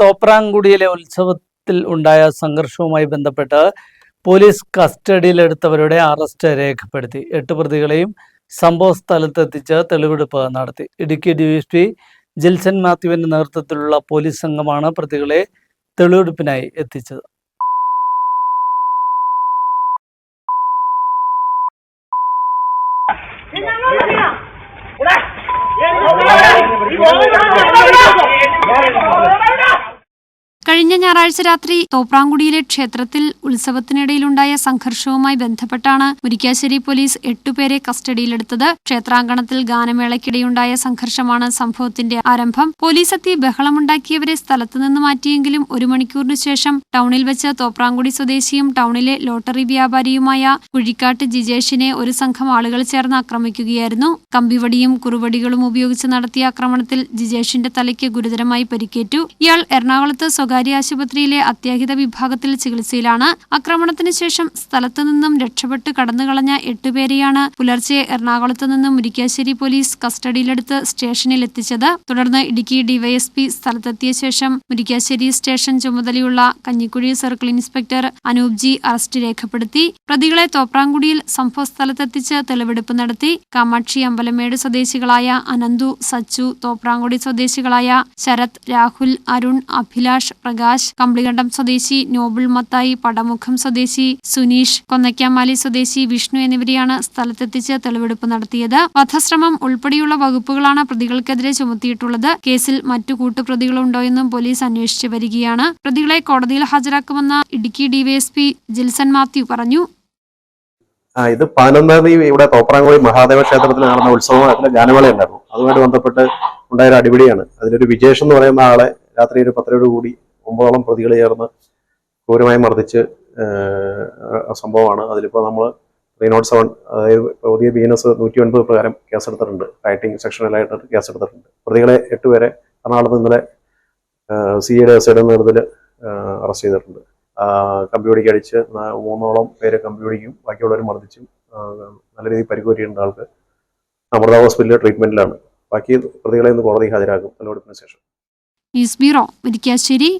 തോപ്രാംകുടിയിലെ ഉത്സവത്തിൽ ഉണ്ടായ സംഘർഷവുമായി ബന്ധപ്പെട്ട് പോലീസ് കസ്റ്റഡിയിലെടുത്തവരുടെ അറസ്റ്റ് രേഖപ്പെടുത്തി. 8 പ്രതികളെയും സംഭവ സ്ഥലത്തെത്തിച്ച് തെളിവെടുപ്പ് നടത്തി. ഇടുക്കി ഡിവൈഎസ്പി ജിൽസൺ മാത്യുവിന്റെ നേതൃത്വത്തിലുള്ള പോലീസ് സംഘമാണ് പ്രതികളെ തെളിവെടുപ്പിനായി എത്തിച്ചത്. കഴിഞ്ഞ ഞായറാഴ്ച രാത്രി തോപ്രാംകുടിയിലെ ക്ഷേത്രത്തിൽ ഉത്സവത്തിനിടയിലുണ്ടായ സംഘർഷവുമായി ബന്ധപ്പെട്ടാണ് മുരിക്കാശ്ശേരി പോലീസ് 8 പേരെ കസ്റ്റഡിയിലെടുത്തത്. ക്ഷേത്രാങ്കണത്തിൽ ഗാനമേളയ്ക്കിടെയുണ്ടായ സംഘർഷമാണ് സംഭവത്തിന്റെ ആരംഭം. പോലീസ് എത്തി ബഹളമുണ്ടാക്കിയവരെ സ്ഥലത്തുനിന്ന് മാറ്റിയെങ്കിലും 1 മണിക്കൂറിനു ശേഷം ടൗണിൽ വെച്ച് തോപ്രാംകുടി സ്വദേശിയും ടൗണിലെ ലോട്ടറി വ്യാപാരിയുമായ കുഴിക്കാട്ട് ജിജേഷിനെ ഒരു സംഘം ആളുകൾ ചേർന്ന് ആക്രമിക്കുകയായിരുന്നു. കമ്പിവടിയും കുറുവടികളും ഉപയോഗിച്ച് നടത്തിയ ആക്രമണത്തിൽ ജിജേഷിന്റെ തലയ്ക്ക് ഗുരുതരമായി പരിക്കേറ്റു. ഇയാൾ എറണാകുളത്ത് സ്വകാര്യ ആശുപത്രിയിലെ അത്യാഹിത വിഭാഗത്തിൽ ചികിത്സയിലാണ്. ആക്രമണത്തിന് ശേഷം സ്ഥലത്തു നിന്നും രക്ഷപ്പെട്ട് കടന്നുകളഞ്ഞ 8 പേരെയാണ് പുലർച്ചെ എറണാകുളത്ത് നിന്നും മുരിക്കാശ്ശേരി പോലീസ് കസ്റ്റഡിയിലെടുത്ത് സ്റ്റേഷനിൽ എത്തിച്ചത്. തുടർന്ന് ഇടുക്കി ഡിവൈഎസ്പി സ്ഥലത്തെത്തിയ ശേഷം മുരിക്കാശ്ശേരി സ്റ്റേഷൻ ചുമതലയുള്ള Kanjikuzhi circle inspector Anoop G arrest രേഖപ്പെടുത്തി. പ്രതികളെ തോപ്രാംകുടിയിൽ സംഭവ സ്ഥലത്തെത്തിച്ച് തെളിവെടുപ്പ് നടത്തി. കാമാക്ഷി അമ്പലമേട് സ്വദേശികളായ അനന്തു, സച്ചു, തോപ്രാംകുടി സ്വദേശികളായ ശരത്, രാഹുൽ, അരുൺ, അഭിലാഷ്, പ്രകാശ്, കമ്പിളികണ്ടം സ്വദേശി നോബിൾ മത്തായി, പടമുഖം സ്വദേശി സുനീഷ്, കൊന്നക്കാമാലി സ്വദേശി വിഷ്ണു എന്നിവരെയാണ് സ്ഥലത്തെത്തിച്ച് തെളിവെടുപ്പ് നടത്തിയത്. വധശ്രമം ഉൾപ്പെടെയുള്ള വകുപ്പുകളാണ് പ്രതികൾക്കെതിരെ ചുമത്തിയിട്ടുള്ളത്. കേസിൽ മറ്റു കൂട്ടുപ്രതികളുണ്ടോയെന്നും പോലീസ് അന്വേഷിച്ചു വരികയാണ്. പ്രതികളെ കോടതിയിൽ ഹാജരാക്കുമെന്ന് ഇടുക്കി ഡിവൈഎസ്പി ജിൽസൺ മാത്യു പറഞ്ഞു. ഇത് 11-ാം തീയതി ഇവിടെ തോപ്രാംകുടി മഹാദേവ ക്ഷേത്രത്തിൽ നടന്ന ഉത്സവം, അതിന്റെ ഗാനമേള ഉണ്ടായിരുന്നു. അതുമായിട്ട് ബന്ധപ്പെട്ട് ഉണ്ടായ ഒരു അടിപിടിയാണ്. അതിലൊരു വിജേഷ് എന്ന് പറയുന്ന ആളെ രാത്രി ഒരു 10 കൂടി 9ഓളം പ്രതികൾ ചേർന്ന് ക്രൂരമായി മർദ്ദിച്ച് സംഭവമാണ്. അതിലിപ്പോൾ നമ്മൾ 307, അതായത് പുതിയ BNS 109 പ്രകാരം കേസെടുത്തിട്ടുണ്ട്. റൈറ്റിംഗ് സെക്ഷനിലായിട്ട് കേസെടുത്തിട്ടുണ്ട്. പ്രതികളെ 8 പേരെ എറണാകുളത്ത് ഇന്നലെ CID നേതൃത്വത്തിൽ അറസ്റ്റ് ചെയ്തിട്ടുണ്ട്. കമ്പിവടിക്ക് അടിച്ച് 3ഓളം പേര് കമ്പിവടിക്കും, ബാക്കിയുള്ളവർ മർദ്ദിച്ചും നല്ല രീതിയിൽ പരിക്കേറ്റിട്ടുണ്ട്. ആൾക്ക് അമൃത ഹോസ്പിറ്റലിൽ ട്രീറ്റ്മെന്റിലാണ്. ബാക്കി പ്രതികളെ ഇന്ന് കോടതി ഹാജരാക്കും തെളിവെടുപ്പിന് ശേഷം. News bureau, Murickassery.